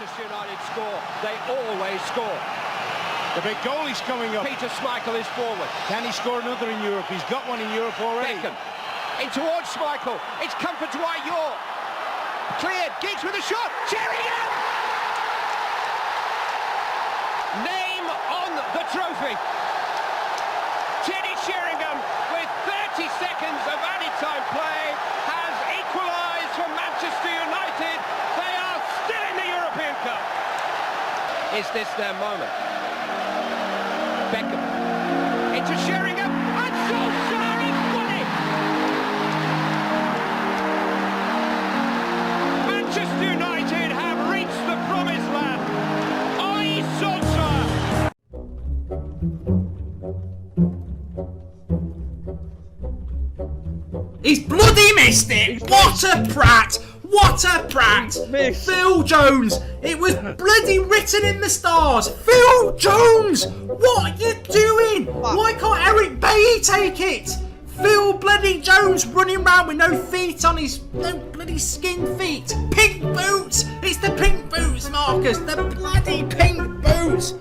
Manchester United score, they always score. The big goal is coming up. Peter Schmeichel is forward. Can he score another in Europe? He's got one in Europe already. Beckham in towards Schmeichel. It's comfort to Ayor. Cleared. Giggs with a shot. Sheringham! Name on the trophy. Teddy Sheringham, with 30 seconds of added time play, has equalised for Manchester United. They are still in the European Cup. Is this their moment? Beckham into Sheringham, and Solskjaer has won it! Manchester United have reached the promised land. Ole Solskjaer! He's bloody missed it! What a prat! What a prat! Phil Jones! It was bloody written in the stars! Phil Jones! What are you doing? Why can't Eric Bailly take it? Phil bloody Jones running around with no feet on his... no bloody skin feet! Pink boots! It's the pink boots, Marcus! The bloody pink boots!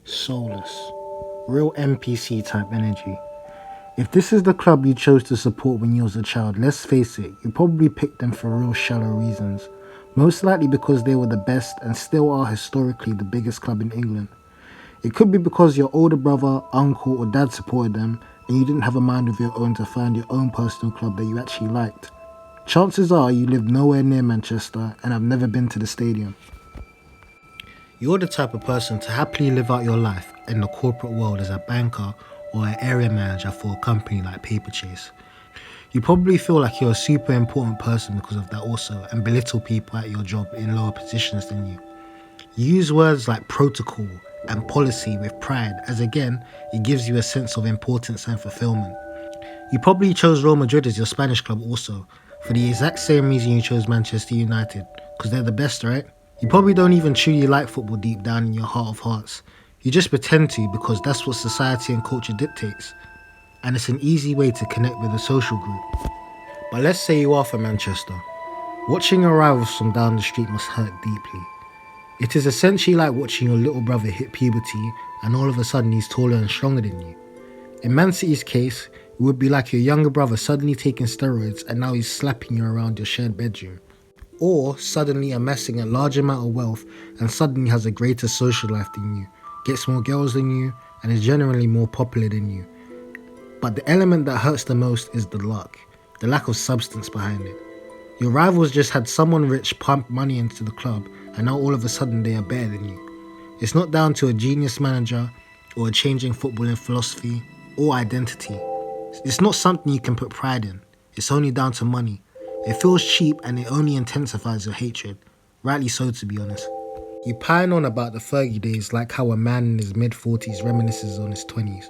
Soulless. Real NPC type energy. If this is the club you chose to support when you was a child, let's face it, you probably picked them for real shallow reasons. Most likely because they were the best and still are historically the biggest club in England. It could be because your older brother, uncle or dad supported them and you didn't have a mind of your own to find your own personal club that you actually liked. Chances are you live nowhere near Manchester and have never been to the stadium. You're the type of person to happily live out your life in the corporate world as a banker or an area manager for a company like Paperchase. You probably feel like you're a super important person because of that also, and belittle people at your job in lower positions than you. You use words like protocol and policy with pride, as again, it gives you a sense of importance and fulfillment. You probably chose Real Madrid as your Spanish club also, for the exact same reason you chose Manchester United, because they're the best, right? You probably don't even truly like football deep down in your heart of hearts. You just pretend to because that's what society and culture dictates. And it's an easy way to connect with a social group. But let's say you are from Manchester. Watching your rivals from down the street must hurt deeply. It is essentially like watching your little brother hit puberty and all of a sudden he's taller and stronger than you. In Man City's case, it would be like your younger brother suddenly taking steroids and now he's slapping you around your shared bedroom. Or suddenly amassing a large amount of wealth and suddenly has a greater social life than you, gets more girls than you, and is generally more popular than you. But the element that hurts the most is the luck, the lack of substance behind it. Your rivals just had someone rich pump money into the club and now all of a sudden they are better than you. It's not down to a genius manager or a changing footballing philosophy or identity. It's not something you can put pride in. It's only down to money. It feels cheap and it only intensifies your hatred. Rightly so, to be honest. You pine on about the Fergie days like how a man in his mid-40s reminisces on his 20s.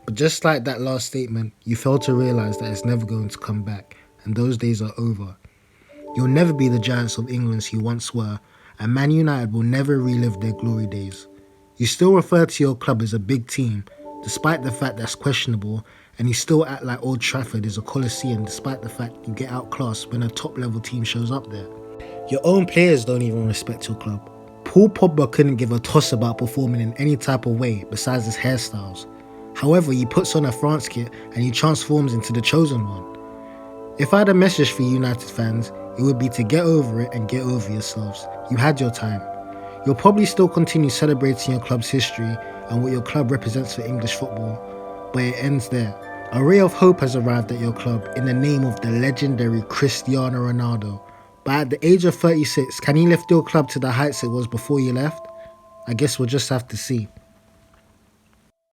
But just like that last statement, you fail to realise that it's never going to come back, and those days are over. You'll never be the giants of England you once were, and Man United will never relive their glory days. You still refer to your club as a big team, despite the fact that's questionable, and you still act like Old Trafford is a coliseum despite the fact you get outclassed when a top-level team shows up there. Your own players don't even respect your club. Paul Pogba couldn't give a toss about performing in any type of way besides his hairstyles. However, he puts on a France kit and he transforms into the chosen one. If I had a message for United fans, it would be to get over it and get over yourselves. You had your time. You'll probably still continue celebrating your club's history and what your club represents for English football, but it ends there. A ray of hope has arrived at your club in the name of the legendary Cristiano Ronaldo. But at the age of 36, can he lift your club to the heights it was before you left? I guess we'll just have to see.